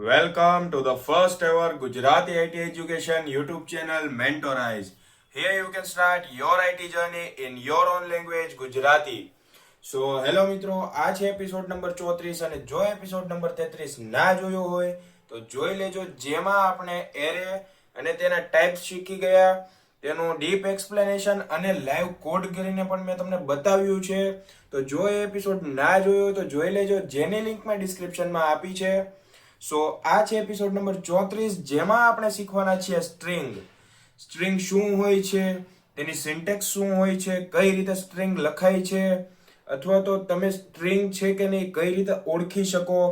Welcome to the first ever Gujarati IT education YouTube channel Mentorize. Here you can start your IT journey in your own language Gujarati. So hello મિત્રો, આ છે episode number 34 અને જો episode number 33 ના જોયો હોય તો જોઈ લેજો, જેમાં આપણે એરે અને તેના ટાઈપ્સ શીખી ગયા, તેનું ડીપ એક્સપ્લેનેશન અને લાઈવ કોડ કરીને પણ મેં તમને બતાવ્યું છે. તો જો એ એપિસોડ ના જોયો તો જોઈ લેજો, જેની લિંક મેં ડિસ્ક્રિપ્શનમાં આપી છે. સો આ છે એપિસોડ નંબર 34, જેમાં આપણે શીખવાના છીએ સ્ટ્રિંગ શું હોય છે, તેની સિન્ટેક્સ શું હોય છે, કઈ રીતે સ્ટ્રિંગ લખાય છે, અથવા તો તમે સ્ટ્રિંગ છે કે નહીં કઈ રીતે ઓળખી શકો,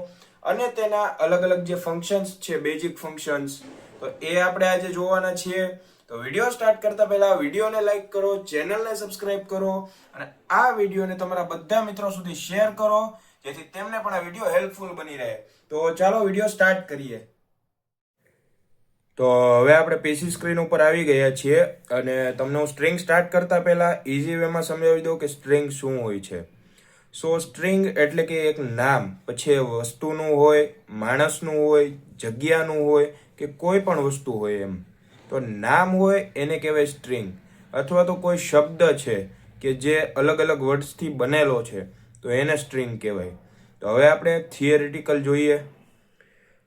અને તેના અલગ અલગ જે ફંક્શન્સ છે, બેઝિક ફંક્શન્સ, તો એ આપણે આજે જોવાના છીએ. તો વિડીયો સ્ટાર્ટ કરતા પહેલા વિડીયોને લાઈક કરો, ચેનલને સબસ્ક્રાઇબ કરો અને આ વિડીયોને તમારા બધા મિત્રો સુધી શેર કરો, જેથી તેમને પણ આ વિડીયો હેલ્પફુલ બની રહે. તો ચાલો વિડીયો સ્ટાર્ટ કરીએ. તો હવે આપણે પીસી સ્ક્રીન ઉપર આવી ગયા છીએ અને તમને હું સ્ટ્રિંગ સ્ટાર્ટ કરતા પહેલા ઇઝી વેમાં સમજાવી દઉં કે સ્ટ્રિંગ શું હોય છે. સો સ્ટ્રિંગ એટલે કે એક નામ, પછી વસ્તુનું હોય, માણસનું હોય, જગ્યાનું હોય કે કોઈ પણ વસ્તુ હોય એમ. તો નામ હોય એને કહેવાય સ્ટ્રિંગ, અથવા તો કોઈ શબ્દ છે કે જે અલગ અલગ વર્ડ્સથી બનેલો છે તો એને સ્ટ્રિંગ કહેવાય. તો હવે આપણે થિયરિટિકલ જોઈએ.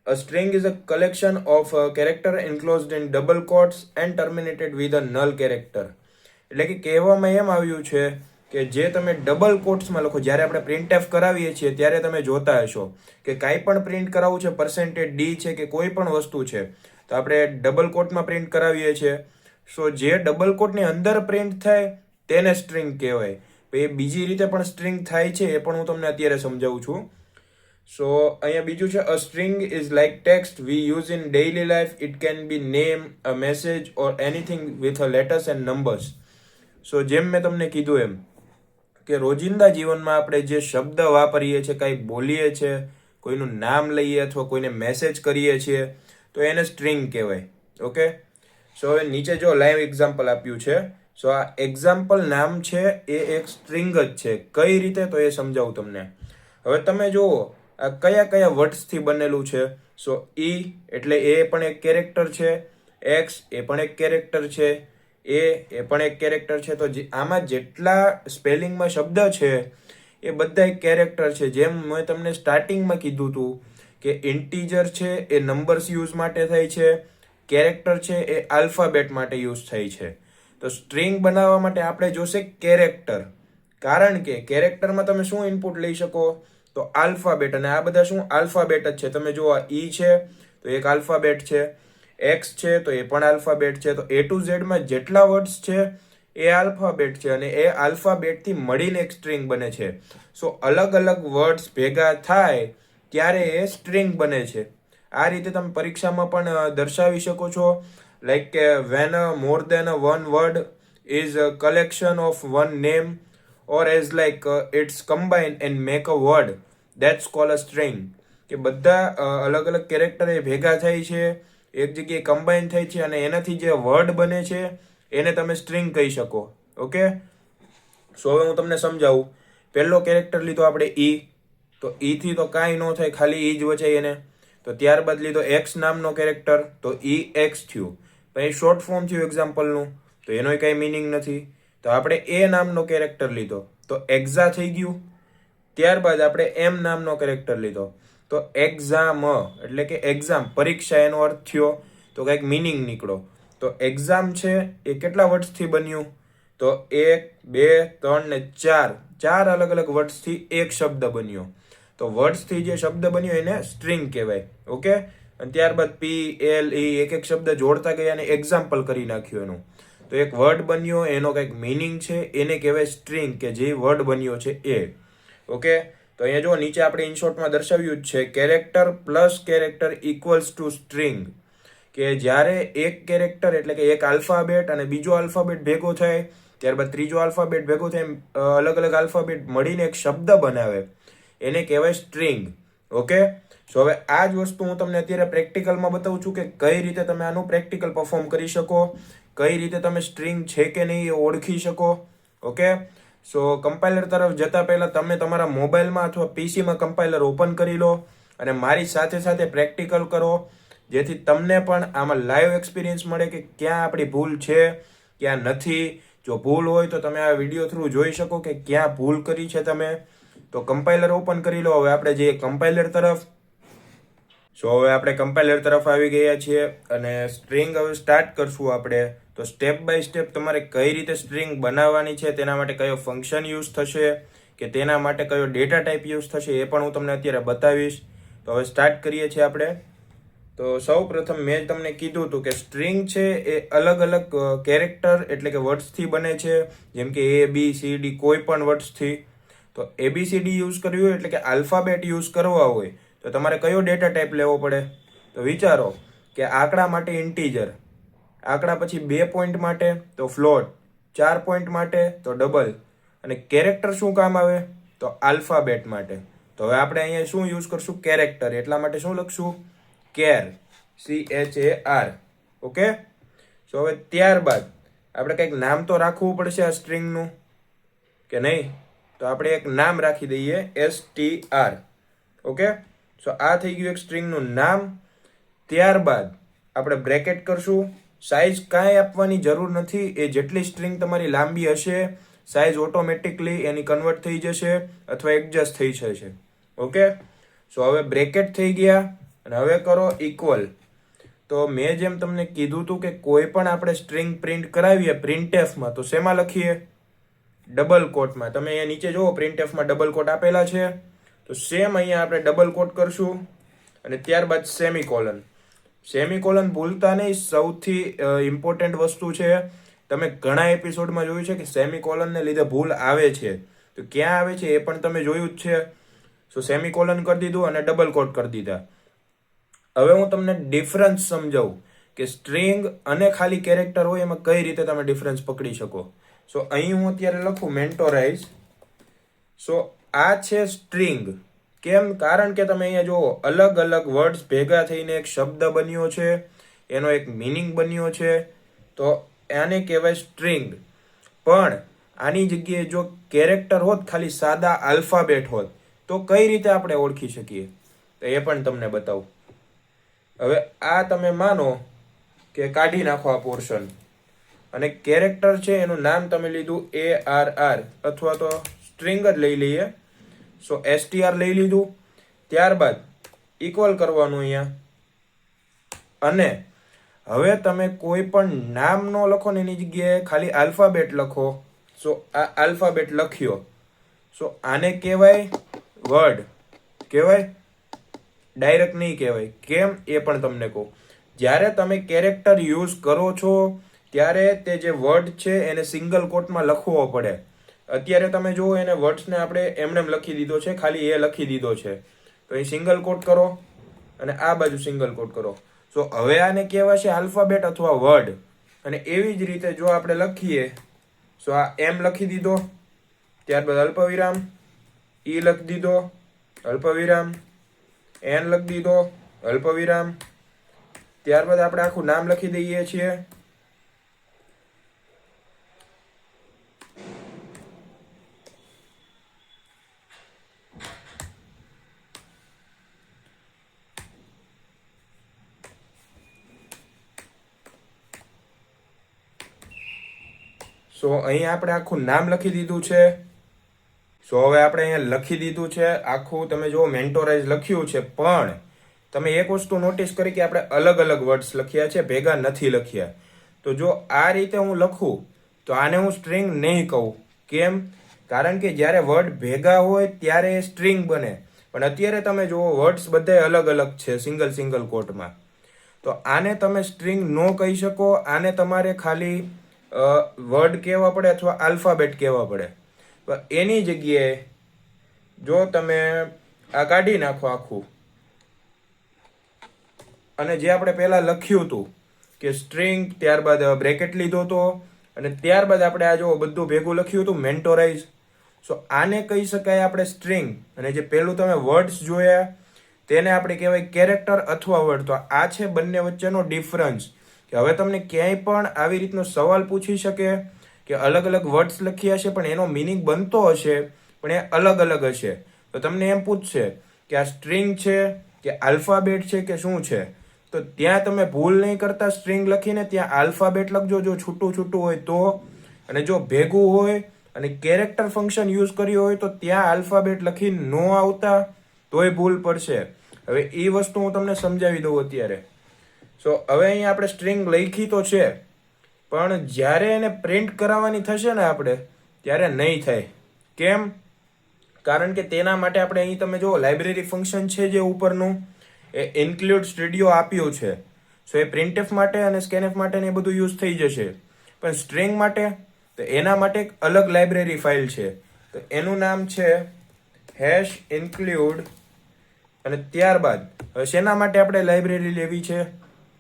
A string is a collection of character enclosed in double quotes and terminated with a null character. એટલે કે કહેવામાં એમ આવ્યું છે કે જે તમે ડબલ કોટ્સમાં લખો, જ્યારે આપણે પ્રિન્ટએફ કરાવીએ છીએ ત્યારે તમે જોતા હશો કે કાંઈ પણ પ્રિન્ટ કરાવવું છે, %d છે કે કોઈ પણ વસ્તુ છે, તો આપણે ડબલ કોટમાં પ્રિન્ટ કરાવીએ છીએ. સો જે ડબલ કોટની અંદર પ્રિન્ટ થાય તેને સ્ટ્રિંગ કહેવાય. એ બીજી રીતે પણ સ્ટ્રિંગ થાય છે, એ પણ હું તમને અત્યારે સમજાવું છું. સો અહીંયા બીજું છે, a string is like text we use in daily life. It can be name, a message or anything with a letters and numbers. So જેમ મેં તમને કીધું એમ કે રોજિંદા જીવનમાં આપણે જે શબ્દ વાપરીએ છીએ, કાંઈ બોલીએ છીએ, કોઈનું નામ લઈએ અથવા કોઈને મેસેજ કરીએ છીએ, તો એને સ્ટ્રિંગ કહેવાય. ઓકે, સો હવે નીચે જો લાઈવ એક્ઝામ્પલ આપ્યું છે. સો આ એક્ઝામ્પલ નામ છે એ એક સ્ટ્રિંગ જ છે. કઈ રીતે તો એ સમજાવું તમને. હવે તમે જુઓ આ કયા કયા વર્ડ્સથી બનેલું છે. સો ઈ એટલે એ પણ એક કેરેક્ટર છે, એક્સ એ પણ એક કેરેક્ટર છે, એ પણ એક કેરેક્ટર છે. તો આમાં જેટલા સ્પેલિંગમાં શબ્દ છે એ બધા એક કેરેક્ટર છે. જેમ મેં તમને સ્ટાર્ટિંગમાં કીધું હતું કે ઇન્ટીજર છે એ નંબર્સ યુઝ માટે થાય છે, કેરેક્ટર છે એ આલ્ફાબેટ માટે યુઝ થાય છે. તો સ્ટ્રિંગ બનાવવા માટે આપણે જોશે કેરેક્ટર, કારણ કે કેરેક્ટરમાં તમે શું ઇનપુટ લઈ શકો, તો આલ્ફાબેટ, અને આ બધા શું આલ્ફાબેટ જ છે. તમે જુઓ ઈ છે તો એક આલ્ફાબેટ છે, એક્સ છે તો એ પણ આલ્ફાબેટ છે. તો A to Z માં જેટલા વર્ડ્સ છે એ આલ્ફાબેટ છે અને એ આલ્ફાબેટથી મળીને એક સ્ટ્રિંગ બને છે. સો અલગ અલગ વર્ડ્સ ભેગા થાય ત્યારે એ સ્ટ્રિંગ બને છે. આ રીતે તમે પરીક્ષામાં પણ દર્શાવી શકો છો. Like when more than one word is a collection of one name, or as like it's combined and make a word, that's called a string. કે બધા અલગ અલગ કેરેક્ટર એ ભેગા થાય છે, એક જગ્યાએ કમ્બાઈન થાય છે અને એનાથી જે વર્ડ બને છે એને તમે સ્ટ્રિંગ કહી શકો. ઓકે, સો હવે હું તમને સમજાવું. પહેલો કેરેક્ટર લીધો આપણે ઈ, તો ઈ થી તો કાંઈ ન થાય, ખાલી ઈ જ વચાય એને. તો ત્યારબાદ લીધો એક્સ નામનો કેરેક્ટર, તો ઈ એક્સ થયું. પછી શોર્ટ ફોર્મ થયું એક્ઝામ્પલનું, તો એનો કાંઈ મિનિંગ નથી. તો આપણે એ નામનો કેરેક્ટર લીધો તો એક્ઝા થઈ ગયું. ત્યારબાદ આપણે એમ નામનો કેરેક્ટર લીધો તો એક્ઝામ, એટલે કે એક્ઝામ, પરીક્ષા એનો અર્થ થયો, તો કંઈક મિનિંગ નીકળો. તો એક્ઝામ છે એ કેટલા વર્ડ્સથી બન્યું, તો 1, 2, 3 ને 4, ચાર અલગ અલગ વર્ડ્સથી એક શબ્દ બન્યો. તો વર્ડ્સથી જે શબ્દ બન્યો એને સ્ટ્રિંગ કહેવાય. ઓકે, અને ત્યારબાદ પી એલ ઈ એક એક શબ્દ જોડતા ગયા અને એક્ઝામ્પલ કરી નાખ્યું એનું. તો એક વર્ડ બન્યો, એનો કંઈક મિનિંગ છે, એને કહેવાય સ્ટ્રિંગ, કે જે વર્ડ બન્યો છે એ. ઓકે, તો અહીંયા જો નીચે આપણે ઇનશોર્ટમાં દર્શાવ્યું જ છે, character plus character equals to string. કે જ્યારે એક કેરેક્ટર એટલે કે એક આલ્ફાબેટ અને બીજો આલ્ફાબેટ ભેગો થાય, ત્યારબાદ ત્રીજો આલ્ફાબેટ ભેગો થાય, અલગ અલગ આલ્ફાબેટ મળીને એક શબ્દ બનાવે, એને કહેવાય સ્ટ્રિંગ. ઓકે, સો હવે આ જ વસ્તુ હું તમને અત્યારે પ્રેક્ટિકલમાં બતાવું છું કે કઈ રીતે તમે આનું પ્રેક્ટિકલ પરફોર્મ કરી શકો, કઈ રીતે તમે સ્ટ્રિંગ છે કે નહીં એ ઓળખી શકો. ઓકે, સો કમ્પાઇલર તરફ જતા પહેલા તમે તમારા મોબાઈલમાં અથવા પીસીમાં કમ્પાઇલર ઓપન કરી લો અને મારી સાથે સાથે પ્રેક્ટિકલ કરો, જેથી તમને પણ આમાં લાઈવ એક્સપિરિયન્સ મળે કે ક્યાં આપણી ભૂલ છે, ક્યાં નથી. જો ભૂલ હોય તો તમે આ વિડીયો થ્રુ જોઈ શકો કે ક્યાં ભૂલ કરી છે તમે. તો કમ્પાઇલર ઓપન કરી લો. હવે આપણે જઈએ કમ્પાઇલર તરફ. હવે આપણે કમ્પાઇલર તરફ આવી ગયા છીએ અને સ્ટ્રિંગ હવે સ્ટાર્ટ કરશું આપણે. તો સ્ટેપ બાય સ્ટેપ તમારે કઈ રીતે સ્ટ્રિંગ બનાવવાની છે, તેના માટે કયો ફંક્શન યુઝ થશે કે તેના માટે કયો ડેટા ટાઈપ યુઝ થશે એ પણ હું તમને અત્યારે બતાવીશ. તો હવે સ્ટાર્ટ કરીએ છીએ આપણે. તો સૌ પ્રથમ મેં તમને કીધું હતું કે સ્ટ્રિંગ છે એ અલગ અલગ કેરેક્ટર એટલે કે વર્ડ્સથી બને છે, જેમ કે ABCD કોઈ પણ વર્ડ્સથી. તો ABCD યુઝ કર્યું હોય એટલે કે આલ્ફાબેટ યુઝ કરવા હોય તો તમારે કયો ડેટા ટાઈપ લેવો પડે? તો વિચારો કે આંકડા માટે ઇન્ટીજર, આંકડા પછી 2 પોઈન્ટ માટે તો ફ્લોટ, 4 પોઈન્ટ માટે તો ડબલ, અને કેરેક્ટર શું કામ આવે? તો આલ્ફાબેટ માટે. તો હવે આપણે અહીંયા શું યુઝ કરશું? કેરેક્ટર. એટલા માટે શું લખશું? Care, CHAR. ઓકે. સો હવે ત્યારબાદ આપણે કંઈક નામ તો રાખવું પડશે આ સ્ટ્રિંગનું કે નહીં? તો આપણે એક નામ રાખી દઈએ STR. ઓકે. સો આ થઈ ગયું એક સ્ટ્રિંગનું નામ. ત્યારબાદ આપણે બ્રેકેટ કરશું. સાઇઝ કાંઈ આપવાની જરૂર નથી, એ જેટલી સ્ટ્રિંગ તમારી લાંબી હશે સાઇઝ ઓટોમેટિકલી એની કન્વર્ટ થઈ જશે અથવા એડજસ્ટ થઈ જશે. ઓકે. સો હવે બ્રેકેટ થઈ ગયા અને હવે કરો ઇક્વલ. તો મેં જેમ તમને કીધું હતું કે કોઈ પણ આપણે સ્ટ્રિંગ પ્રિન્ટ કરાવીએ પ્રિન્ટએફમાં તો શેમાં લખીએ? ડબલ કોટમાં. તમે અહીંયા નીચે જુઓ પ્રિન્ટએફમાં ડબલ કોટ આપેલા છે. તો સેમ અહીંયા આપણે ડબલ કોટ કરશું અને ત્યારબાદ સેમિકોલન. સેમિકોલન ભૂલતા નહીં, સૌથી ઇમ્પોર્ટન્ટ વસ્તુ છે. તમે ઘણા એપિસોડમાં જોયું છે કે સેમિકોલનને લીધે ભૂલ આવે છે. તો ક્યાં આવે છે એ પણ તમે જોયું જ છે. સો સેમિકોલન કરી દીધું અને ડબલ કોટ કરી દીધા. હવે હું તમને ડિફરન્સ સમજાવું કે સ્ટ્રિંગ અને ખાલી કેરેક્ટર હોય એમાં કઈ રીતે તમે ડિફરન્સ પકડી શકો. સો અહીં હું અત્યારે લખું મેન્ટોરાઇઝ. સો આ છે સ્ટ્રિંગ. કેમ? કારણ કે તમે અહીંયા જુઓ અલગ અલગ વર્ડ્સ ભેગા થઈને એક શબ્દ બન્યો છે, એનો એક મિનિંગ બન્યો છે. તો આને કહેવાય સ્ટ્રિંગ. પણ આની જગ્યાએ જો કેરેક્ટર હોત, ખાલી સાદા આલ્ફાબેટ હોત, તો કઈ રીતે આપણે ઓળખી શકીએ? તો એ પણ તમને બતાવું. હવે આ તમે માનો કે કાઢી નાખો આ પોર્શન અને કેરેક્ટર છે એનું નામ તમે લીધું ARR અથવા તો સ્ટ્રિંગ જ લઈ લઈએ. સો STR લઈ લીધું. ત્યારબાદ ઇક્વલ કરવાનું અહીંયા. અને હવે તમે કોઈ પણ નામ નો લખો ને એની જગ્યાએ ખાલી આલ્ફાબેટ લખો. સો આ આલ્ફાબેટ લખ્યો. સો આને કહેવાય વર્ડ. કહેવાય? ડાયરેક્ટ નહીં કહેવાય. કેમ એ પણ તમને કહું. જ્યારે તમે કેરેક્ટર યુઝ કરો છો ત્યારે તે જે વર્ડ છે એને સિંગલ કોટમાં લખવો પડે. અત્યારે તમે જુઓ એને વર્ડ્સને આપણે એમનેમ લખી દીધો છે, ખાલી એ લખી દીધો છે. તો અહીં સિંગલ કોટ કરો અને આ બાજુ સિંગલ કોટ કરો. સો હવે આને કહેવાશે આલ્ફાબેટ અથવા વર્ડ. અને એવી જ રીતે જો આપણે લખીએ, સો આ M લખી દીધો, ત્યારબાદ અલ્પવિરામ, E લખી દીધો, અલ્પવિરામ, N લખી દીધો, અલ્પવિરામ. ત્યારબાદ આપણે આખું નામ લખી દઈએ છીએ. સો અહીં આપણે આખું નામ લખી દીધું છે. સો હવે આપણે અહીંયા લખી દીધું છે આખું. તમે જો મેન્ટોરાઇઝ લખ્યું છે, પણ તમે એક વસ્તુ નોટિસ કરી કે આપણે અલગ અલગ વર્ડ્સ લખ્યા છે, ભેગા નથી લખ્યા. તો જો આ રીતે હું લખું તો આને હું સ્ટ્રિંગ નહીં કહું. કેમ? કારણ કે જ્યારે વર્ડ ભેગા હોય ત્યારે એ સ્ટ્રિંગ બને. પણ અત્યારે તમે જુઓ વર્ડ્સ બધા અલગ અલગ છે સિંગલ કોટમાં. તો આને તમે સ્ટ્રિંગ ન કહી શકો. આને તમારે ખાલી વર્ડ કહેવા પડે અથવા આલ્ફાબેટ કહેવા પડે. તો એની જગ્યાએ જો તમે આ કાઢી નાખો આખું અને જે આપણે પહેલા લખ્યું હતું કે સ્ટ્રિંગ, ત્યારબાદ બ્રેકેટ લીધો હતો અને ત્યારબાદ આપણે આ જો બધું ભેગું લખ્યું હતું મેન્ટોરાઇઝ. સો આને કહી શકાય આપણે સ્ટ્રિંગ. અને જે પહેલું તમે વર્ડ્સ જોયા તેને આપણે કહેવાય કેરેક્ટર અથવા વર્ડ. તો આ છે બંને વચ્ચેનો ડિફરન્સ. કે હવે તમને ક્યાંય પણ આવી રીતનો સવાલ પૂછી શકે કે અલગ અલગ વર્ડ્સ લખ્યા હશે પણ એનો મિનિંગ બનતો હશે પણ એ અલગ અલગ હશે. તો તમને એમ પૂછશે કે આ સ્ટ્રિંગ છે કે આલ્ફાબેટ છે કે શું છે, તો ત્યાં તમે ભૂલ નહીં કરતા સ્ટ્રિંગ લખીને ત્યાં આલ્ફાબેટ લખજો જો છૂટું છૂટું હોય તો, અને જો ભેગું હોય અને કેરેક્ટર ફંક્શન યુઝ કર્યું હોય તો ત્યાં આલ્ફાબેટ લખી ન આવતા તોય ભૂલ પડશે. હવે એ વસ્તુ હું તમને સમજાવી દઉં અત્યારે. સો હવે અહીંયા આપણે સ્ટ્રિંગ લખી તો છે, પણ જ્યારે એને પ્રિન્ટ કરાવવાની થશે ને આપણે, ત્યારે નહીં થાય. કેમ? કારણ કે તેના માટે આપણે અહીં તમે જો લાઇબ્રેરી ફંક્શન છે જે ઉપરનું, એ ઇન્ક્લુડ સ્ટુડિયો આપ્યું છે. સો એ પ્રિન્ટએફ માટે અને સ્કેનએફ માટે ને એ બધું યુઝ થઈ જશે. પણ સ્ટ્રિંગ માટે તો એના માટે એક અલગ લાઇબ્રેરી ફાઇલ છે, તો એનું નામ છે #include. અને ત્યારબાદ હવે શેના માટે આપણે લાઇબ્રેરી લેવી છે,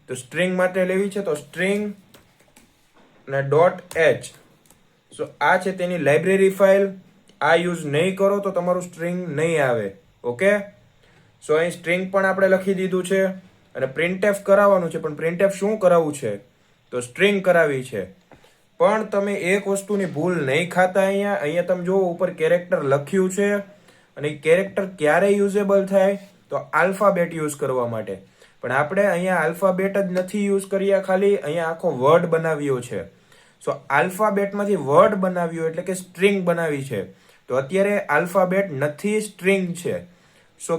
તો સ્ટ્રિંગ માટે લેવી છે. તો સ્ટ્રિંગ અને .h, સો આ છે તેની લાઇબ્રેરી ફાઇલ. આ યુઝ નહીં કરો તો તમારું સ્ટ્રિંગ નહીં આવે. ઓકે, સો અહીં સ્ટ્રિંગ પણ આપણે લખી દીધું છે અને પ્રિન્ટએફ કરાવવાનું છે. પણ પ્રિન્ટએફ શું કરાવવું છે, તો સ્ટ્રિંગ કરાવી છે. પણ તમે એક વસ્તુની ભૂલ નહીં ખાતા. અહીંયા તમે જુઓ ઉપર કેરેક્ટર લખ્યું છે, અને એ કેરેક્ટર ક્યારે યુઝેબલ થાય, તો આલ્ફાબેટ યુઝ કરવા માટે. પણ આપણે અહીંયા આલ્ફાબેટ જ નથી યુઝ કર્યા, ખાલી અહીંયા આખો વર્ડ બનાવ્યો છે. સો આલ્ફાબેટમાંથી વર્ડ બનાવ્યો એટલે કે સ્ટ્રિંગ બનાવી છે. તો અત્યારે આલ્ફાબેટ નથી, સ્ટ્રિંગ છે. સો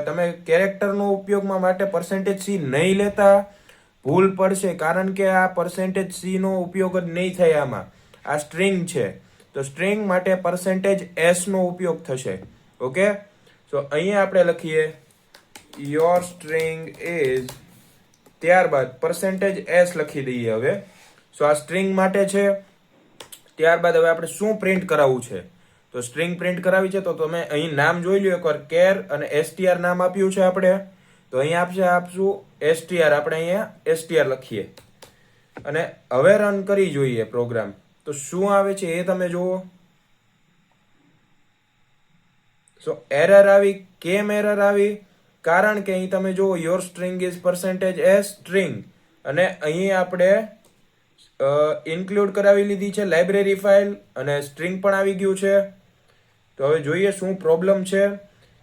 તમે કેરેક્ટરનો ઉપયોગમાં માટે %c નહીં લેતા, ભૂલ પડશે. કારણ કે આ %c નો ઉપયોગ જ નહીં થાય આમાં. આ સ્ટ્રિંગ છે, તો સ્ટ્રિંગ માટે %s નો ઉપયોગ થશે. ઓકે, સો અહીંયા આપણે લખીએ યોર સ્ટ્રિંગ ઇઝ, ત્યારબાદ %s લખી દઈએ. હવે સો આ સ્ટ્રિંગ માટે છે. ત્યારબાદ હવે આપણે શું પ્રિન્ટ કરાવવું છે, તો સ્ટ્રિંગ પ્રિન્ટ કરાવી છે. તો તમે અહીં નામ જોઈ લો એકવાર, કેર અને str નામ આપ્યું છે આપણે. તો અહીંયા આપશું str, આપણે અહીંયા str લખીએ અને હવે રન કરી જોઈએ પ્રોગ્રામ. તો શું આવે છે એ તમે જુઓ. સો એરર આવી. કેમ એરર આવી? કારણ કે અહીં તમે જુઓ your string is %s string, અને અહીં આપણે ઇન્ક્લુડ કરાવી લીધી છે લાઇબ્રેરી ફાઇલ, અને સ્ટ્રિંગ પણ આવી ગયું છે. તો હવે જોઈએ શું પ્રોબ્લેમ છે.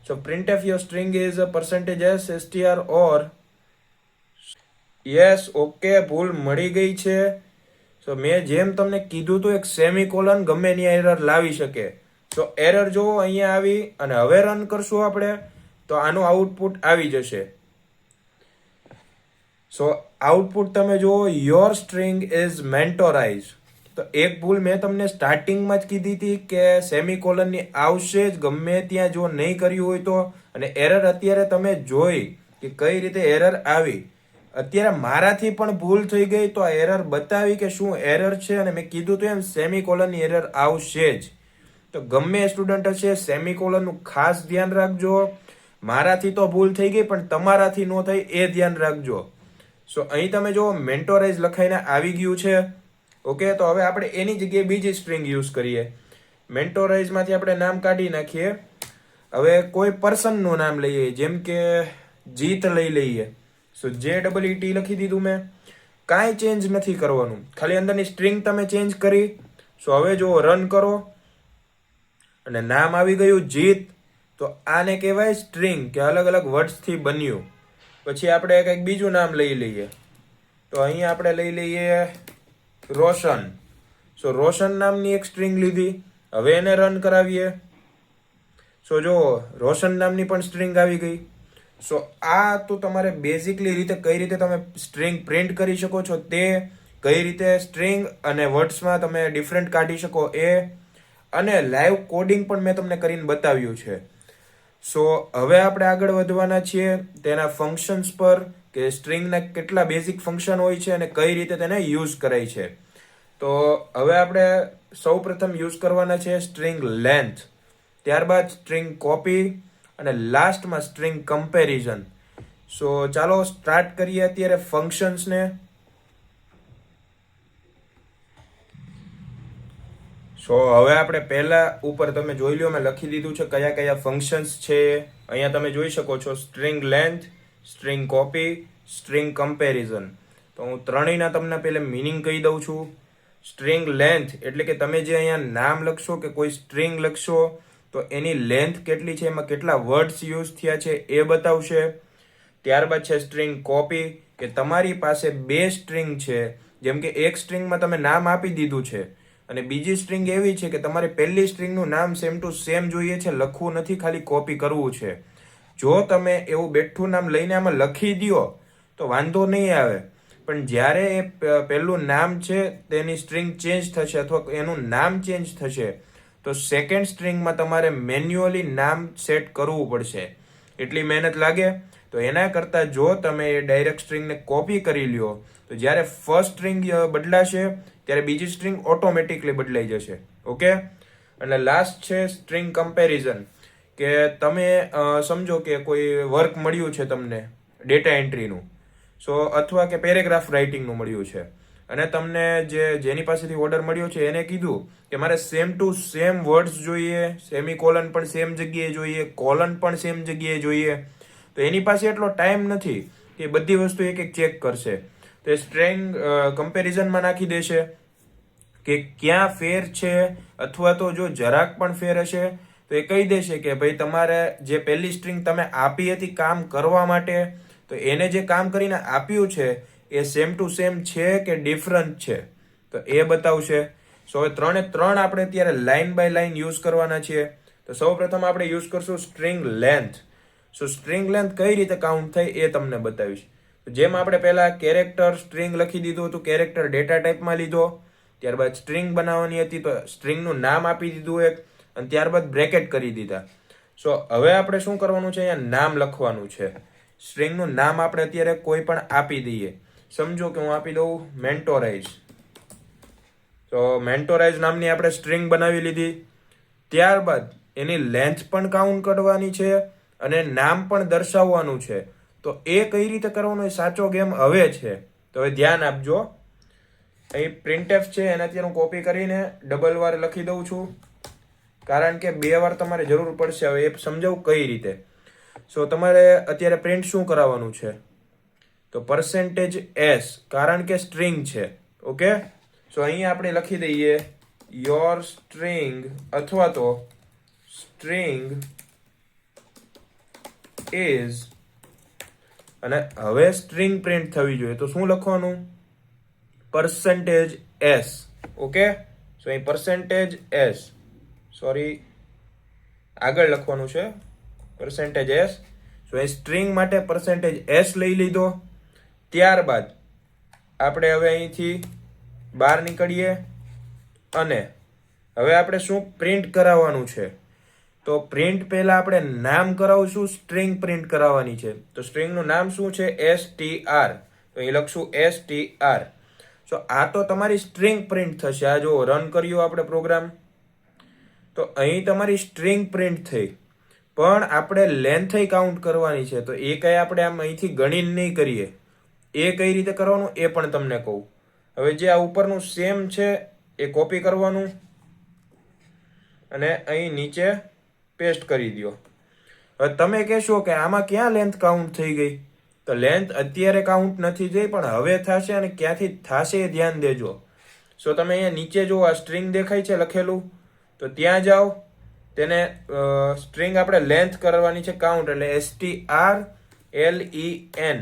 સો printf your string is %s str or yes. Okay, ભૂલ મળી ગઈ છે. સો મેં જેમ તમને કીધું હતું, એક સેમિકોલન ગમે ની એરર લાવી શકે. તો એરર જો અહીંયા આવી, અને હવે રન કરશું આપણે તો આનું આઉટપુટ આવી જશે. સો આઉટપુટ તમે જુઓ, યોર સ્ટ્રિંગ ઇઝ મેન્ટોરાઇઝ. તો એક ભૂલ મેં તમને સ્ટાર્ટિંગમાં જ કીધી હતી કે સેમિકોલનની આવશે જ, ગમે ત્યાં જો નહીં કર્યું હોય તો. અને એરર અત્યારે તમે જોઈ કે કઈ રીતે એરર આવી. અત્યારે મારાથી પણ ભૂલ થઈ ગઈ, તો આ એરર બતાવી કે શું એરર છે, અને મેં કીધું હતું એમ સેમિકોલનની એરર આવશે જ. તો ગમે સ્ટુડન્ટ હશે, સેમિકોલનનું ખાસ ધ્યાન રાખજો. મારાથી તો ભૂલ થઈ ગઈ, પણ તમારાથી ન થઈ એ ધ્યાન રાખજો. સો અહીં તમે જો મેન્ટોરાઇઝ લખાઈને આવી ગયું છે. ઓકે, તો હવે આપણે એની જગ્યાએ બીજી સ્ટ્રિંગ યુઝ કરીએ. મેન્ટોરાઇઝમાંથી આપણે નામ કાઢી નાખીએ. હવે કોઈ પર્સનનું નામ લઈએ, જેમ કે જીત લઈ લઈએ. સો JEET લખી દીધું મેં. કાંઈ ચેન્જ નથી કરવાનું, ખાલી અંદરની સ્ટ્રિંગ તમે ચેન્જ કરી. સો હવે જો રન કરો અને નામ આવી ગયું જીત. તો આને કહેવાય સ્ટ્રિંગ, કે અલગ અલગ વર્ડ્સથી બન્યું. પછી આપણે કંઈક બીજું નામ લઈ લઈએ. તો અહીંયા આપણે લઈ લઈએ રોશન. સો રોશન નામની એક સ્ટ્રિંગ લીધી. હવે એને રન કરાવીએ. સો જો રોશન નામની પણ સ્ટ્રિંગ આવી ગઈ. સો આ તો તમારે બેઝિકલી રીતે કઈ રીતે તમે સ્ટ્રિંગ પ્રિન્ટ કરી શકો છો, તે કઈ રીતે સ્ટ્રિંગ અને વર્ડ્સમાં તમે ડિફરન્ટ કાઢી શકો એ, અને લાઈવ કોડિંગ પણ મેં તમને કરીને બતાવ્યું છે. સો હવે આપણે આગળ વધવાના છીએ તેના ફંક્શન્સ પર, કે સ્ટ્રિંગના કેટલા બેઝિક ફંક્શન હોય છે અને કઈ રીતે તેને યુઝ કરાય છે. તો હવે આપણે સૌપ્રથમ યુઝ કરવાના છે સ્ટ્રિંગ લેન્થ, ત્યારબાદ સ્ટ્રિંગ કોપી, અને લાસ્ટમાં સ્ટ્રિંગ કમ્પેરિઝન. સો ચાલો સ્ટાર્ટ કરીએ અત્યારે ફંક્શન્સને. સો હવે આપણે પહેલા ઉપર તમે જોઈ લો, મેં લખી દીધું છે કયા કયા ફંક્શન્સ છે. અહીંયા તમે જોઈ શકો છો string length, string copy, string comparison. તો હું ત્રણેયના તમને પહેલે મીનિંગ કહી દઉં છું. સ્ટ્રિંગ લેન્થ એટલે કે તમે જે અહીંયા નામ લખશો કે કોઈ સ્ટ્રિંગ લખશો તો એની લેન્થ કેટલી છે, એમાં કેટલા વર્ડ્સ યુઝ થયા છે એ બતાવશે. ત્યારબાદ છે સ્ટ્રિંગ કોપી, કે તમારી પાસે બે સ્ટ્રિંગ છે, જેમ કે એક સ્ટ્રિંગમાં તમે નામ આપી દીધું છે અને બીજી સ્ટ્રિંગ એવી છે કે તમારે પહેલી સ્ટ્રિંગનું નામ સેમ ટુ સેમ જોઈએ છે, લખવું નથી, ખાલી કોપી કરવું છે. જો તમે એવું બેઠું નામ લઈને આમાં લખી દો તો વાંધો નહીં આવે, પણ જ્યારે એ પહેલું નામ છે તેની સ્ટ્રિંગ ચેન્જ થશે અથવા એનું નામ ચેન્જ થશે તો સેકન્ડ સ્ટ્રિંગમાં તમારે મેન્યુઅલી નામ સેટ કરવું પડશે. એટલી મહેનત લાગે. તો એના કરતાં જો તમે એ ડાયરેક્ટ સ્ટ્રિંગને કોપી કરી લ્યો તો જ્યારે ફર્સ્ટ સ્ટ્રિંગ બદલાશે ત્યારે બીજી સ્ટ્રિંગ ઓટોમેટિકલી બદલાઈ જશે. ઓકે. અને લાસ્ટ છે સ્ટ્રિંગ કમ્પેરિઝન, કે તમે સમજો કે કોઈ વર્ક મળ્યું છે તમને ડેટા એન્ટ્રીનું, અથવા કે પેરેગ્રાફ રાઇટિંગનું મળ્યું છે અને તમને જેની પાસેથી ઓર્ડર મળ્યો છે એને કીધું કે મારે સેમ ટુ સેમ વર્ડ્સ જોઈએ, સેમિકોલન પણ સેમ જગ્યાએ જોઈએ, કોલન પણ સેમ જગ્યાએ જોઈએ, તો એની પાસે એટલો ટાઈમ નથી કે બધી વસ્તુ એક એક ચેક કરશે. તો એ સ્ટ્રિંગ કમ્પેરિઝનમાં નાખી દેશે કે ક્યાં ફેર છે, અથવા તો જો જરાક પણ ફેર હશે તો એ કહી દેશે કે ભાઈ તમારે જે પહેલી સ્ટ્રિંગ તમે આપી હતી કામ કરવા માટે, તો એને જે કામ કરીને આપ્યું છે એ સેમ ટુ સેમ છે કે ડિફરન્ટ છે, તો એ બતાવશે. સો હવે ત્રણે ત્રણ આપણે અત્યારે લાઇન બાય લાઇન યુઝ કરવાના છીએ. તો સૌ પ્રથમ આપણે યુઝ કરશું સ્ટ્રિંગ લેન્થ. સ્ટ્રિંગ લેન્થ કઈ રીતે કાઉન્ટ થાય એ તમને બતાવીશ. જેમ આપણે પહેલા કેરેક્ટર સ્ટ્રિંગ લખી દીધું હતું, કેરેક્ટર ડેટા ટાઈપમાં લીધો, ત્યારબાદ સ્ટ્રિંગ બનાવવાની હતી તો સ્ટ્રિંગનું નામ આપી દીધું એક, અને ત્યારબાદ બ્રેકેટ કરી દીધા. હવે આપણે શું કરવાનું છે, અહીંયા નામ લખવાનું છે. સ્ટ્રિંગનું નામ આપણે અત્યારે કોઈ પણ આપી દઈએ. સમજો કે હું આપી દઉં મેન્ટોરાઇઝ. તો મેન્ટોરાઇઝ નામની આપણે સ્ટ્રિંગ બનાવી લીધી. ત્યારબાદ એની લેન્થ પણ કાઉન્ટ કરવાની છે અને નામ પણ દર્શાવવાનું છે. તો એ કઈ રીતે કરવાનું એ સાચો ગેમ હવે છે. તો હવે ધ્યાન આપજો. અહીં પ્રિન્ટએફ છે એનાથી હું કોપી કરીને ડબલ વાર લખી દઉં છું, કારણ કે બે વાર તમારે જરૂર પડશે. હવે એ સમજાવું કઈ રીતે. તમારે અત્યારે પ્રિન્ટ શું કરાવવાનું છે, તો %s, કારણ કે સ્ટ્રિંગ છે. ઓકે. અહીંયા આપણે લખી દઈએ યોર સ્ટ્રિંગ અથવા તો સ્ટ્રિંગ ઇઝ, અને હવે સ્ટ્રિંગ પ્રિન્ટ થવી જોઈએ તો શું લખવાનું, %s. ઓકે. અહીં %s, સોરી આગળ લખવાનું છે %s. અહીં સ્ટ્રિંગ માટે %s લઈ લીધો. ત્યારબાદ આપણે હવે અહીંથી બહાર નીકળીએ અને હવે આપણે શું પ્રિન્ટ કરાવવાનું છે, તો પ્રિન્ટ પહેલા આપણે નામ કરાવશું, સ્ટ્રિંગ પ્રિન્ટ કરાવવાની છે. તો સ્ટ્રિંગનું નામ શું છે, str. તો અહીં લખશું str. આ તો તમારી સ્ટ્રિંગ પ્રિન્ટ થશે. આ જો રન કર્યો આપણે પ્રોગ્રામ, તો અહીં તમારી સ્ટ્રિંગ પ્રિન્ટ થઈ, પણ આપણે લેન્થ કાઉન્ટ કરવાની છે. તો એ કઈ આપણે આમ અહીંથી ગણીને નહીં કરીએ. એ કઈ રીતે કરવાનું એ પણ તમને કહું. હવે જે આ ઉપરનું સેમ છે એ કોપી કરવાનું અને અહીં નીચે પેસ્ટ કરી દો. હવે તમે કહેશો કે આમાં ક્યાં લેન્થ કાઉન્ટ થઈ ગઈ, તો લેન્થ અત્યારે કાઉન્ટ નથી થઈ, પણ હવે થશે અને ક્યાંથી થશે એ ધ્યાન દેજો. તમે અહીંયા નીચે જો આ સ્ટ્રિંગ દેખાય છે લખેલું, તો ત્યાં જાઓ, તેને સ્ટ્રિંગ આપણે લેન્થ કરવાની છે કાઉન્ટ, એટલે STRLEN.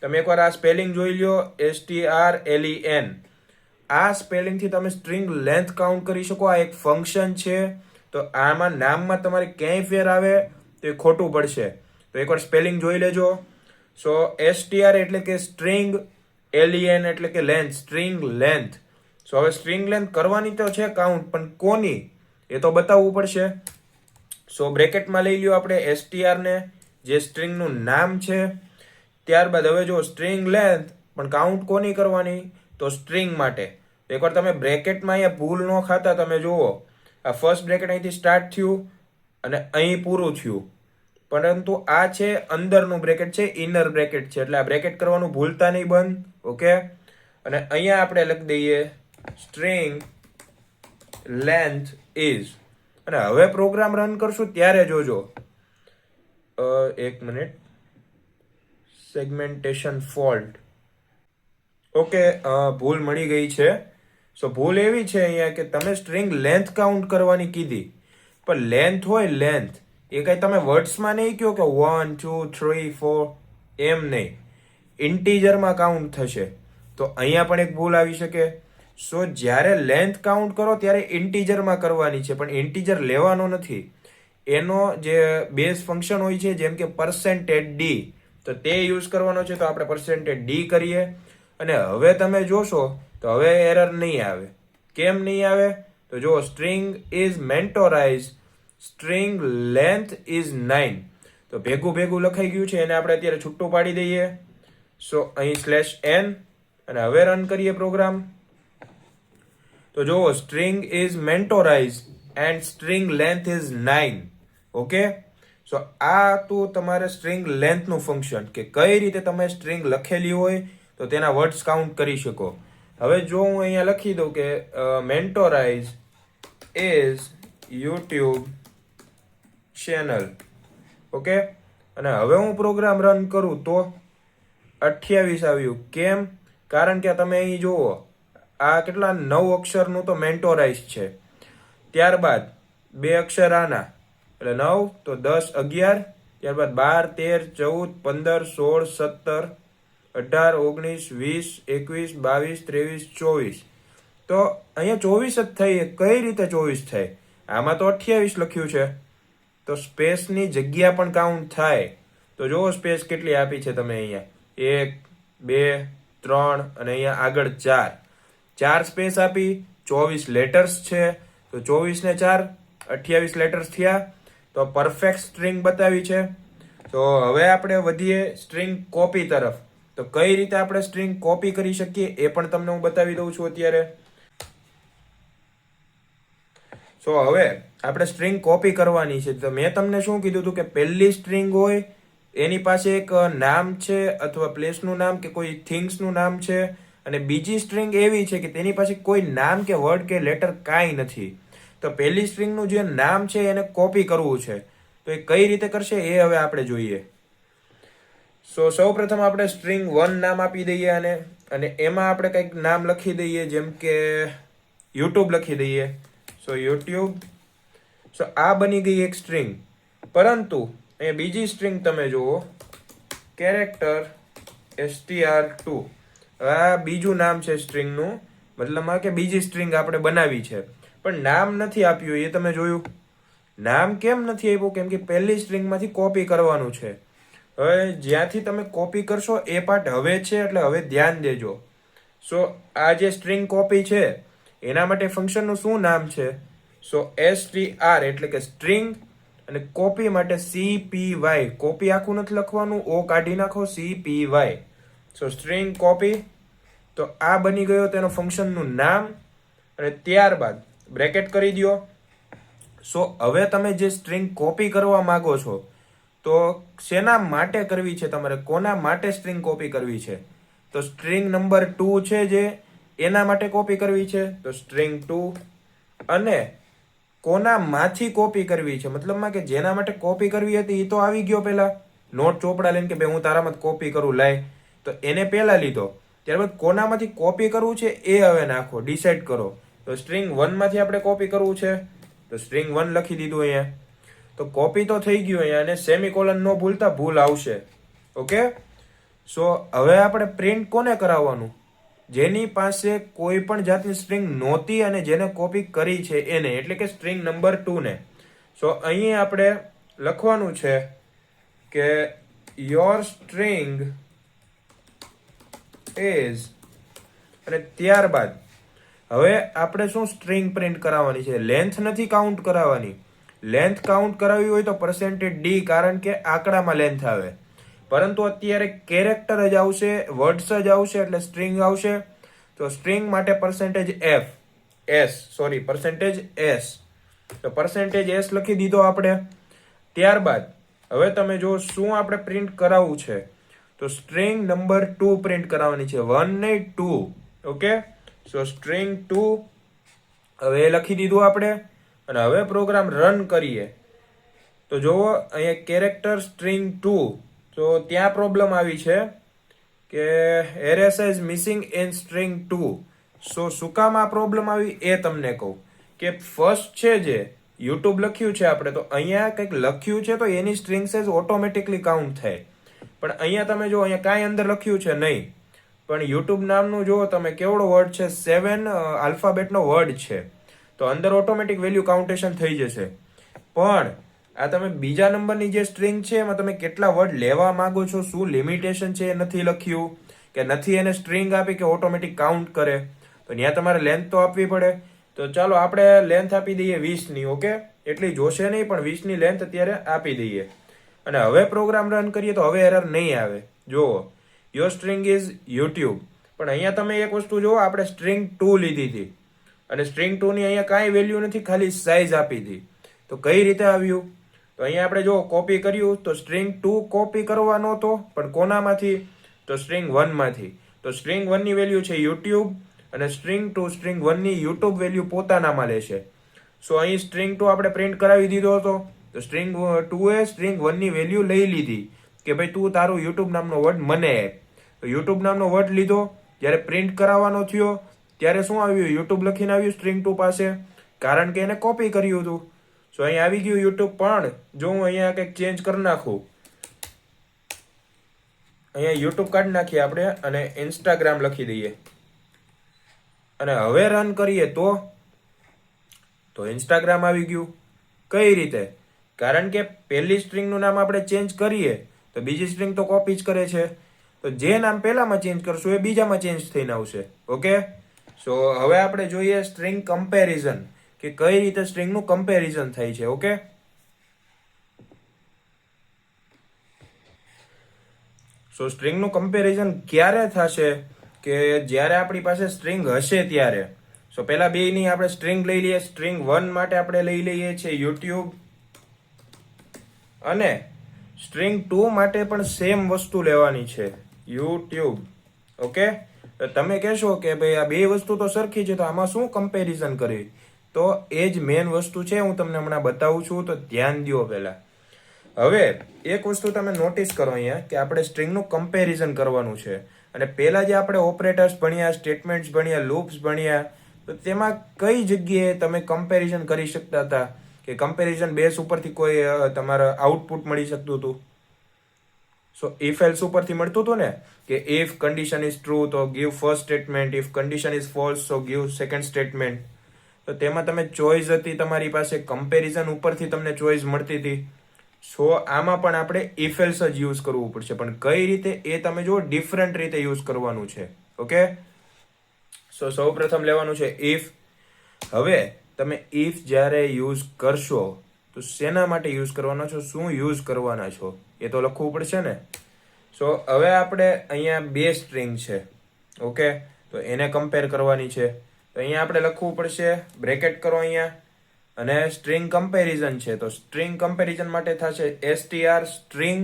તમે એકવાર આ સ્પેલિંગ જોઈ લ્યો, STRLEN. આ સ્પેલિંગથી તમે સ્ટ્રિંગ લેન્થ કાઉન્ટ કરી શકો. આ એક ફંક્શન છે. તો આમાં નામમાં તમારે ક્યાંય ફેર આવે તો એ ખોટું પડશે. તો એકવાર સ્પેલિંગ જોઈ લેજો. STR એટલે કે સ્ટ્રિંગ, LEN એટલે કે લેન્થ, સ્ટ્રિંગ લેન્થ. હવે સ્ટ્રિંગ લેન્થ કરવાની તો છે કાઉન્ટ, પણ કોની એ તો બતાવવું પડશે. બ્રેકેટમાં લઈ લ્યો આપણે STR ને, જે સ્ટ્રિંગનું નામ છે. ત્યારબાદ હવે જો સ્ટ્રિંગ લેન્થ પણ કાઉન્ટ કોની કરવાની, તો સ્ટ્રિંગ માટે. એકવાર તમે બ્રેકેટમાં અહીંયા ભૂલ ન ખાતા તમે જુઓ, આ ફર્સ્ટ બ્રેકેટ અહીંથી સ્ટાર્ટ થયું અને અહીં પૂરું થયું, પરંતુ આ છે અંદરનું બ્રેકેટ છે, ઇનર બ્રેકેટ છે, એટલે આ બ્રેકેટ કરવાનું ભૂલતા નહીં બંધ. ઓકે. અને અહીંયા આપણે લખી દઈએ સ્ટ્રિંગ લેન્થ ઇઝ, અને હવે પ્રોગ્રામ રન કરશું ત્યારે જોજો. એક મિનિટ, સેગમેન્ટેશન ફોલ્ટ. ઓકે, ભૂલ મળી ગઈ છે. ભૂલ એવી છે અહીંયા કે તમે સ્ટ્રિંગ લેન્થ કાઉન્ટ કરવાની કીધી, પણ લેન્થ હોય લેન્થ, એ કઈ તમે વર્ડ્સમાં નહીં કહો કે 1 2 3 4, એમ નહીં, ઇન્ટીજરમાં કાઉન્ટ થશે. તો અહીંયા પણ એક ભૂલ આવી શકે. સો જ્યારે લેન્થ કાઉન્ટ કરો ત્યારે ઇન્ટીજરમાં કરવાની છે, પણ ઇન્ટીજર લેવાનો નથી. એનો જે બેઝ ફંક્શન હોય છે, જેમ કે %d, તો તે યુઝ કરવાનો છે. તો આપણે %d કરીએ અને હવે તમે જોશો તો હવે એરર નહીં આવે. કેમ નહીં આવે? તો જો string is mentorize, string length is 9. તો ભેગું ભેગું લખાઈ ગયું છે, એને આપણે અત્યારે છૂટું પાડી દઈએ. સો અહીં /n અને હવે રન કરીએ પ્રોગ્રામ. તો જુઓ, string is mentorize and string length is 9. Okay, so આ તો તમારે સ્ટ્રિંગ લેન્થનું ફંક્શન, કે કઈ રીતે તમે સ્ટ્રિંગ લખેલી હોય તો તેના વર્ડ્સ કાઉન્ટ કરી શકો. હવે જો હું અહીંયા લખી દઉં કે મેન્ટોરાઇઝ ઇઝ યુટ્યુબ ચેનલ. ઓકે, અને હવે હું પ્રોગ્રામ રન કરું તો 28 આવ્યું. કેમ? કારણ કે તમે અહીં જુઓ, આ કેટલા 9 અક્ષરનું તો મેન્ટોરાઇઝ છે. ત્યારબાદ 2 અક્ષર આના એટલે 9, તો 10, 11, ત્યારબાદ 12, 13, 14, 15, 16, 17, 18, 19, 20, 21, 23, 24. તો અહીંયા 24 જ થઈ. કઈ રીતે 24 થાય? આમાં તો 28 લખ્યું છે. તો સ્પેસની જગ્યા પણ કાઉન્ટ થાય. તો જુઓ સ્પેસ કેટલી આપી છે તમે અહીંયા, 1, 2, 3 અને અહીંયા આગળ 4 સ્પેસ આપી. 24 લેટર્સ છે, તો 24 ને 4, 28 લેટર્સ થયા. તો પરફેક્ટ સ્ટ્રિંગ બતાવી છે. તો હવે આપણે વધીએ સ્ટ્રિંગ કોપી તરફ. તો કઈ રીતે આપણે સ્ટ્રિંગ કોપી કરી શકીએ એ પણ તમને હું બતાવી દઉં છું અત્યારે. સો હવે આપણે સ્ટ્રિંગ કોપી કરવાની છે. તો મેં તમને શું કીધું હતું કે પહેલી સ્ટ્રિંગ હોય એની પાસે એક નામ છે અથવા પ્લેસનું નામ કે કોઈ થિંગ્સનું નામ છે, અને બીજી સ્ટ્રિંગ એવી છે કે તેની પાસે કોઈ નામ કે વર્ડ કે લેટર કાંઈ નથી. તો પહેલી સ્ટ્રિંગનું જે નામ છે એને કોપી કરવું છે. તો એ કઈ રીતે કરશે એ હવે આપણે જોઈએ. સો સૌપ્રથમ આપણે સ્ટ્રિંગ 1 નામ આપી દઈએ અને એમાં આપણે કંઈક નામ લખી દઈએ, જેમ કે યુટ્યુબ લખી દઈએ. સો યુટ્યુબ. સો આ બની ગઈ એક સ્ટ્રિંગ. પરંતુ અહીંયા બીજી સ્ટ્રિંગ તમે જુઓ, કેરેક્ટર str2. આ બીજું નામ છે સ્ટ્રિંગનું, મતલબમાં કે બીજી સ્ટ્રિંગ આપણે બનાવી છે, પણ નામ નથી આપ્યું. એ તમે જોયું? નામ કેમ નથી આપ્યું? કેમ કે પહેલી સ્ટ્રિંગમાંથી કોપી કરવાનું છે. હવે જ્યાંથી તમે કોપી કરશો એ પાર્ટ હવે છે, એટલે હવે ધ્યાન દેજો. સો આ જે સ્ટ્રિંગ કોપી છે એના માટે ફંક્શનનું શું નામ છે? સો str એટલે કે સ્ટ્રિંગ, અને કોપી માટે cpy. કોપી આખું નથી લખવાનું, ઓ કાઢી નાખો, cpy. સો સ્ટ્રિંગ કોપી. તો આ બની ગયો તેનો ફંક્શનનું નામ, અને ત્યારબાદ બ્રેકેટ કરી દો. સો હવે તમે જે સ્ટ્રિંગ કોપી કરવા માંગો છો તો શેના માટે કરવી છે તમારે? કોના માટે સ્ટ્રિંગ કોપી કરવી છે? તો સ્ટ્રિંગ નંબર 2 છે જે એના માટે કોપી કરવી છે. તો સ્ટ્રિંગ 2. અને કોનામાંથી કોપી કરવી છે? મતલબમાં કે જેના માટે કોપી કરવી હતી એ તો આવી ગયો પહેલા, નોટ ચોપડા લઈને કે ભાઈ હું તારામાં કોપી કરું લાય, તો એને પહેલા લીધો. ત્યારબાદ કોનામાંથી કોપી કરવું છે એ હવે નાખો, ડિસાઈડ કરો. તો સ્ટ્રિંગ 1 માંથી આપણે કોપી કરવું છે, તો સ્ટ્રિંગ 1 લખી દીધું અહીંયા. તો કોપી તો થઈ ગયું અહીંયા, અને સેમિકોલન ન ભૂલતા, ભૂલ આવશે. ઓકે, સો હવે આપણે પ્રિન્ટ કોને કરાવવાનું? જેની પાસે કોઈ પણ જાતની સ્ટ્રિંગ નહોતી અને જેને કોપી કરી છે એને, એટલે કે સ્ટ્રિંગ નંબર 2 ને. સો અહીં આપણે લખવાનું છે કે યોર સ્ટ્રિંગ ઇઝ, અને ત્યારબાદ હવે આપણે શું સ્ટ્રિંગ પ્રિન્ટ કરાવવાની છે? લેન્થ નથી કાઉન્ટ કરાવવાની. લેન્થ કાઉન્ટ કરાવવી હોય તો %d, કારણ કે આંકડામાં લેન્થ આવે. પરંતુ અત્યારે કેરેક્ટર જ આવશે, વર્ડ્સ જ આવશે, એટલે સ્ટ્રિંગ આવશે. તો સ્ટ્રિંગ માટે %s. તો %s લખી દીધો આપણે. ત્યારબાદ હવે તમે જો શું આપણે પ્રિન્ટ કરાવવું છે? તો સ્ટ્રિંગ નંબર 2 પ્રિન્ટ કરાવવાની છે, 1 નહીં 2. ઓકે, સો સ્ટ્રિંગ 2 હવે લખી દીધું આપણે, અને હવે પ્રોગ્રામ રન કરીએ. તો જુઓ અહીંયા કેરેક્ટર સ્ટ્રિંગ 2. તો ત્યાં પ્રોબ્લેમ આવી છે કે array size missing in string 2. સો શું કામ આ પ્રોબ્લેમ આવી એ તમને કહું. કે ફર્સ્ટ છે જે યુટ્યુબ લખ્યું છે આપણે, તો અહીંયા કંઈક લખ્યું છે તો એની સ્ટ્રિંગ સાઇઝ ઓટોમેટિકલી કાઉન્ટ થાય. પણ અહીંયા તમે જો અહીંયા કાંઈ અંદર લખ્યું છે નહીં, પણ યુટ્યુબ નામનું જો તમે કેવડો વર્ડ છે, 7 આલ્ફાબેટનો વર્ડ છે, તો અંદર ઓટોમેટિક વેલ્યુ કાઉન્ટેશન થઈ જશે. પણ આ તમે બીજા નંબરની જે સ્ટ્રિંગ છે એમાં તમે કેટલા વર્ડ લેવા માંગો છો, શું લિમિટેશન છે એ નથી લખ્યું, કે નથી એને સ્ટ્રિંગ આપી કે ઓટોમેટિક કાઉન્ટ કરે, તો ત્યાં તમારે લેન્થ તો આપવી પડે. તો ચાલો આપણે લેન્થ આપી દઈએ 20ની. ઓકે, એટલી જોશે નહીં, પણ 20ની લેન્થ અત્યારે આપી દઈએ. અને હવે પ્રોગ્રામ રન કરીએ તો હવે એરર નહીં આવે. જુઓ, યોર સ્ટ્રિંગ ઇઝ યુટ્યુબ. પણ અહીંયા તમે એક વસ્તુ જુઓ, આપણે સ્ટ્રિંગ 2 લીધી હતી અને સ્ટ્રિંગ 2ની અહીંયા કાંઈ વેલ્યુ નથી, ખાલી સાઇઝ આપી હતી. તો કઈ રીતે આવ્યું? તો અહીંયા આપણે જો કોપી કર્યું તો સ્ટ્રિંગ 2 કોપી કરવાનો હતો, પણ કોનામાંથી? તો સ્ટ્રિંગ 1માંથી. તો સ્ટ્રિંગ 1ની વેલ્યુ છે યુટ્યુબ અને સ્ટ્રિંગ 2 સ્ટ્રિંગ 1ની યુટ્યુબ વેલ્યુ પોતાનામાં લેશે. સો અહીં સ્ટ્રિંગ 2 આપણે પ્રિન્ટ કરાવી દીધો હતો, તો સ્ટ્રિંગ 2 એ સ્ટ્રિંગ 1ની વેલ્યુ લઈ લીધી કે ભાઈ તું તારું યુટ્યુબ નામનો વર્ડ મને આપ. તો યુટ્યુબ નામનો વર્ડ લીધો, જ્યારે પ્રિન્ટ કરાવવાનો થયો ત્યારે શું આવ્યું? યુટ્યુબ લખીને આવ્યું સ્ટ્રિંગ 2 પાસે, કારણ કે એને કોપી કર્યું હતું. સો અહીં આવી ગયું યુટ્યુબ. પણ જો હું અહીંયા કંઈક ચેન્જ કરી નાખું, અહીંયા યુટ્યુબ કાઢી નાખીએ આપણે અને ઇન્સ્ટાગ્રામ લખી દઈએ અને હવે રન કરીએ તો ઇન્સ્ટાગ્રામ આવી ગયું. કઈ રીતે? કારણ કે પહેલી સ્ટ્રિંગનું નામ આપણે ચેન્જ કરીએ તો બીજી સ્ટ્રિંગ તો કોપી જ કરે છે. તો જે નામ પહેલામાં ચેન્જ કરશું એ બીજામાં ચેન્જ થઈને આવશે. ઓકે, સો હવે આપણે જોઈએ સ્ટ્રિંગ કમ્પેરિઝન, કે કઈ રીતે સ્ટ્રિંગનું કમ્પેરિઝન થાય છે. ઓકે, સો સ્ટ્રિંગનું કમ્પેરિઝન ક્યારે થશે? કે જ્યારે આપણી પાસે સ્ટ્રિંગ હશે ત્યારે. સો પહેલા બેની આપણે સ્ટ્રિંગ લઈ લઈએ. સ્ટ્રિંગ 1 માટે આપણે લઈ લઈએ છીએ યુટ્યુબ, અને સ્ટ્રિંગ 2 માટે પણ સેમ વસ્તુ લેવાની છે, યુટ્યુબ. ઓકે, તો તમે કહેશો કે ભાઈ આ બે વસ્તુ તો સરખી છે, તો આમાં શું કમ્પેરિઝન કરવી? તો એ જ મેઇન વસ્તુ છે, હું તમને હમણાં બતાવું છું, તો ધ્યાન દો પહેલા. હવે એક વસ્તુ તમે નોટિસ કરો અહીંયા, કે આપણે સ્ટ્રિંગનું કમ્પેરિઝન કરવાનું છે. અને પહેલા જે આપણે ઓપરેટર્સ ભણ્યા, સ્ટેટમેન્ટ્સ ભણ્યા, લૂપ્સ ભણ્યા, તો તેમાં કઈ જગ્યાએ તમે કમ્પેરિઝન કરી શકતા હતા, કે કમ્પેરિઝન બેઝ ઉપરથી કોઈ તમારા આઉટપુટ મળી શકતું હતું? સો ઇફ એલ્સ ઉપરથી મળતું હતું ને, કે ઇફ કન્ડિશન ઇઝ ટ્રુ તો give first statement, if condition is false તો ગીવ સેકન્ડ સ્ટેટમેન્ટ. તો તેમાં તમે ચોઇસ હતી તમારી પાસે, કમ્પેરિઝન ઉપરથી તમને ચોઇસ મળતી હતી. સો આમાં પણ આપણે ઇફ એલ્સ જ યુઝ કરવું પડશે, પણ કઈ રીતે એ તમે જો ડિફરન્ટ રીતે યુઝ કરવાનું છે. ઓકે, સો સૌ પ્રથમ લેવાનું છે ઇફ. હવે તમે ઇફ જ્યારે યુઝ કરશો તો શેના માટે યુઝ કરવાના છો, શું યુઝ કરવાના છો એ તો લખવું પડશે ને. સો હવે આપણે અહીંયા બે સ્ટ્રિંગ છે. ઓકે, તો એને કમ્પેર કરવાની છે. તો અહીંયા આપણે લખવું પડશે, બ્રેકેટ કરો અહીંયા, અને સ્ટ્રિંગ કમ્પેરિઝન છે, તો સ્ટ્રિંગ કમ્પેરિઝન માટે થશે str સ્ટ્રિંગ,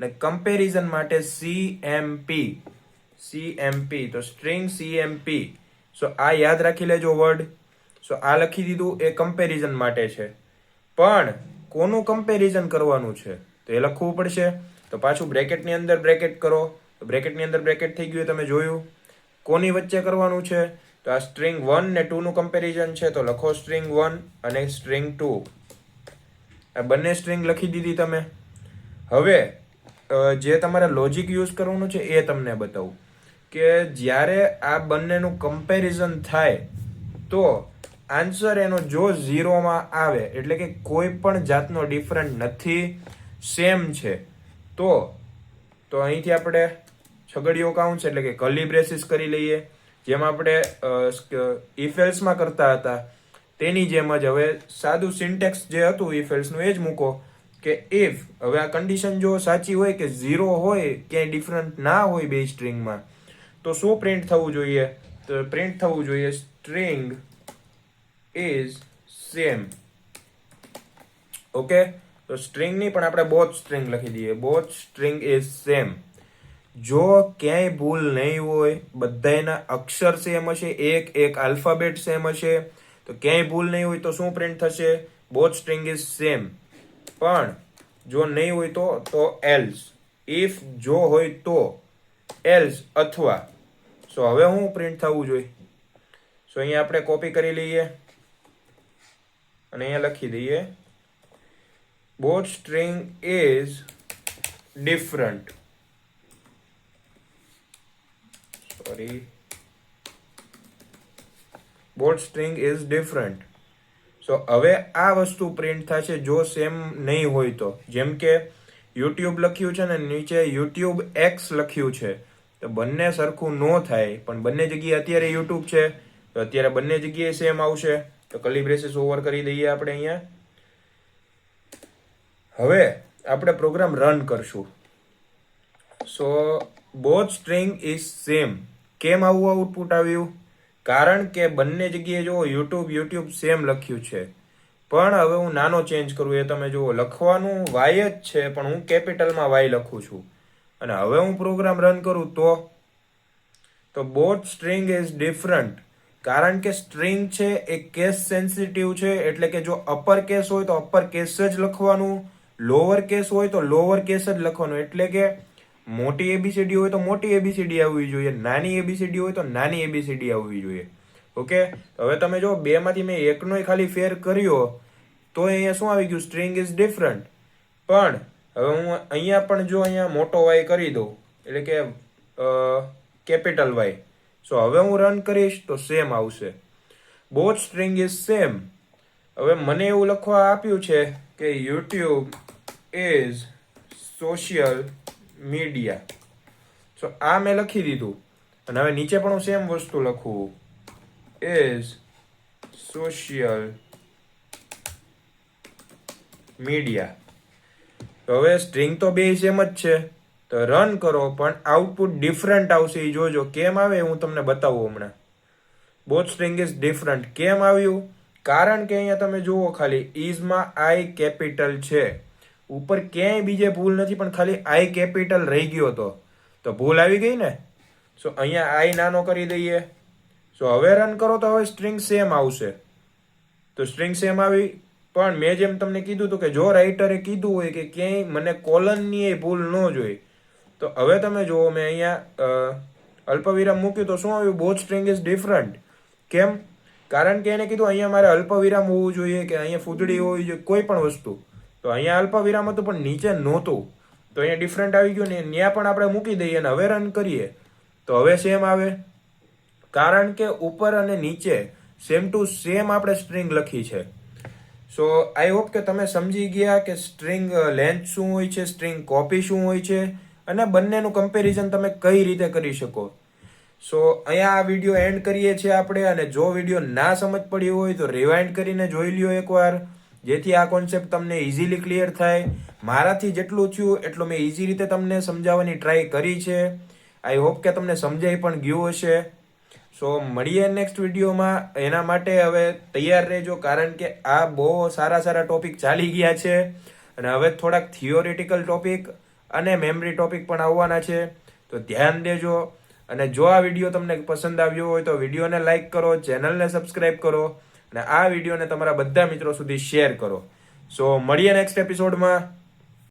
અને કમ્પેરિઝન માટે cmp. તો સ્ટ્રિંગ cmp. સો આ યાદ રાખી લેજો વર્ડ. સો આ લખી દીધું, એ કમ્પેરિઝન માટે છે. પણ કોનું કમ્પેરિઝન કરવાનું છે તો એ લખવું પડશે. તો પાછું બ્રેકેટની અંદર બ્રેકેટ કરો, તો બ્રેકેટની અંદર બ્રેકેટ થઈ ગયું, તમે જોયું. કોની વચ્ચે કરવાનું છે? તો આ સ્ટ્રિંગ 1 ને 2 નું કમ્પેરિઝન છે, તો લખો સ્ટ્રિંગ 1 અને સ્ટ્રિંગ 2. આ બંને સ્ટ્રિંગ લખી દીધી તમે. હવે જે તમારે લોજિક યુઝ કરવાનું છે એ તમને બતાવું, કે જ્યારે આ બંનેનું કમ્પેરિઝન થાય તો આન્સર એનો જો 0માં આવે, એટલે કે કોઈ પણ જાતનો ડિફરન્ટ નથી, સેમ છે, તો અહીંથી આપણે છગડીયો કાઉન્સ એટલે કે કર્લી બ્રેસીસ કરી લઈએ, જેમ આપણે ઇફ એલ્સમાં કરતા હતા તેની જેમ જ. હવે સાદું સિન્ટેક્સ જે હતું ઇફ એલ્સનું એ જ મૂકો, કે ઇફ, હવે આ કન્ડિશન જો સાચી હોય કે 0 હોય, ક્યાંય ડિફરન્ટ ના હોય બે સ્ટ્રિંગમાં, તો શું પ્રિન્ટ થવું જોઈએ? તો પ્રિન્ટ થવું જોઈએ સ્ટ્રિંગ ઇઝ સેમ. ઓકે, તો સ્ટ્રિંગની પણ આપણે બોથ સ્ટ્રિંગ લખી દઈએ, બોથ સ્ટ્રિંગ ઇઝ સેમ. જો ક્યાંય ભૂલ નહીં હોય, બધાના અક્ષર સેમ હશે, એક આલ્ફાબેટ સેમ હશે, તો ક્યાંય ભૂલ નહીં હોય તો શું પ્રિન્ટ થશે? Both string is same. પણ જો નહીં હોય તો એલ્સ. ઇફ જો હોય તો, એલ્સ અથવા. સો હવે હું પ્રિન્ટ થવું જોઈએ? સો અહીંયા આપણે કોપી કરી લઈએ અને અહીંયા લખી દઈએ both string is different. Sorry, both string is different. So હવે આ વસ્તુ પ્રિન્ટ થશે જો સેમ નહીં હોય તો. જેમ કે યુટ્યુબ લખ્યું છે ને નીચે યુટ્યુબ એક્સ લખ્યું છે, તો બંને સરખું ન થાય, પણ બંને જગ્યાએ અત્યારે યુટ્યુબ છે તો અત્યારે બંને જગ્યાએ સેમ આવશે. તો કર્લી બ્રેસીસ ઓવર કરી દઈએ આપણે અહીંયા. હવે આપણે પ્રોગ્રામ રન કરશું. સો બોથ સ્ટ્રિંગ ઇઝ સેમ. કેમ આવું આઉટપુટ આવ્યું? કારણ કે બંને જગ્યાએ જો યુટ્યુબ સેમ લખ્યું છે, પણ હવે હું નાનો ચેન્જ કરું. એ તમે જુઓ, લખવાનું વાય જ છે પણ હું કેપિટલમાં વાય લખું છું. અને હવે હું પ્રોગ્રામ રન કરું તો બોથ સ્ટ્રિંગ ઇઝ ડિફરન્ટ. કારણ કે સ્ટ્રિંગ છે એ કેસ સેન્સિટિવ છે, એટલે કે જો અપર કેસ હોય તો અપર કેસ જ લખવાનું, લોઅર કેસ હોય તો લોઅર કેસ જ લખવાનું. એટલે કે મોટી એબીસીડી હોય તો મોટી એબીસીડી આવવી જોઈએ, નાની એબીસીડી હોય તો નાની એબીસીડી આવવી જોઈએ. ઓકે, હવે તમે જો બે માંથી મેં એકનો ખાલી ફેર કર્યો તો અહીંયા શું આવી ગયું? String is different. પણ હવે હું અહીંયા પણ જો અહીંયા મોટો વાય કરી દઉં, એટલે કે કેપિટલ વાય, સો હવે હું રન કરીશ તો સેમ આવશે. Both string is same. હવે મને એવું લખવા આપ્યું છે કે YouTube is social media. So આ મેં લખી દીધું. અને હવે નીચે પણ હું સેમ વસ્તુ લખું, ઇઝ સોશિયલ મીડિયા. તો હવે સ્ટ્રિંગ તો બે સેમ જ છે, તો રન કરો પણ આઉટપુટ ડિફરન્ટ આવશે. એ જોજો કેમ આવે હું તમને બતાવું હમણાં. બોથ સ્ટ્રિંગ ઇઝ ડિફરન્ટ કેમ આવ્યું? કારણ કે અહીંયા તમે જુઓ ખાલી ઇઝમાં આઈ કેપિટલ છે, ઉપર ક્યાંય બીજે ભૂલ નથી, પણ ખાલી આઈ કેપિટલ રહી ગયો તો ભૂલ આવી ગઈ ને. સો અહીંયા આઈ નાનો કરી દઈએ. સો હવે રન કરો તો હવે સ્ટ્રિંગ સેમ આવશે. તો સ્ટ્રિંગ સેમ આવી, પણ મેં જેમ તમને કીધું હતું કે જો રાઇટરે કીધું હોય કે ક્યાંય મને કોલનની એ ભૂલ ન જોઈ, તો હવે તમે જુઓ મેં અહીંયા અલ્પવિરામ મૂક્યું તો શું આવ્યું? Both string is different. કેમ? કારણ કે એને કીધું અહીંયા મારે અલ્પવિરામ હોવું જોઈએ કે અહીંયા ફૂદડી હોવી જોઈએ, કોઈ પણ વસ્તુ. તો અહીંયા અલ્પવિરામ હતું પણ નીચે નહોતું, તો અહીંયા ડિફરન્ટ આવી ગયું ને. ત્યાં પણ આપણે મૂકી દઈએ અને હવે રન કરીએ તો હવે સેમ આવે. કારણ કે ઉપર અને નીચે સેમ ટુ સેમ આપણે સ્ટ્રિંગ લખી છે. સો આઈ હોપ કે તમે સમજી ગયા કે સ્ટ્રિંગ લેન્થ શું હોય છે, સ્ટ્રિંગ કોપી શું હોય છે, અને બંનેનું કમ્પેરિઝન તમે કઈ રીતે કરી શકો. સો અહીંયા આ વિડીયો એન્ડ કરીએ છીએ આપણે. અને જો વિડીયો ના સમજ પડી હોય તો રિવાઇન્ડ કરીને જોઈ લ્યો એકવાર, જેથી આ કોન્સેપ્ટ તમને ઇઝીલી ક્લિયર થાય. મારાથી જેટલું થયું એટલું મેં ઇઝી રીતે તમને સમજાવવાની ટ્રાય કરી છે. આઈ હોપ કે તમને સમજાઈ પણ ગયું હશે. સો મળીએ નેક્સ્ટ વિડીયોમાં. એના માટે હવે તૈયાર રહેજો, કારણ કે આ બહુ સારા ટોપિક ચાલી ગયા છે અને હવે થોડાક થિયોરિટિકલ ટોપિક અને મેમરી ટોપિક પણ આવવાના છે. તો ધ્યાન દેજો. અને જો આ વિડીયો તમને પસંદ આવ્યો હોય તો વિડીયોને લાઈક કરો, ચેનલને સબસ્ક્રાઈબ કરો અને આ વિડીયોને તમારા બધા મિત્રો સુધી શેર કરો. સો મળીએ નેક્સ્ટ એપિસોડમાં.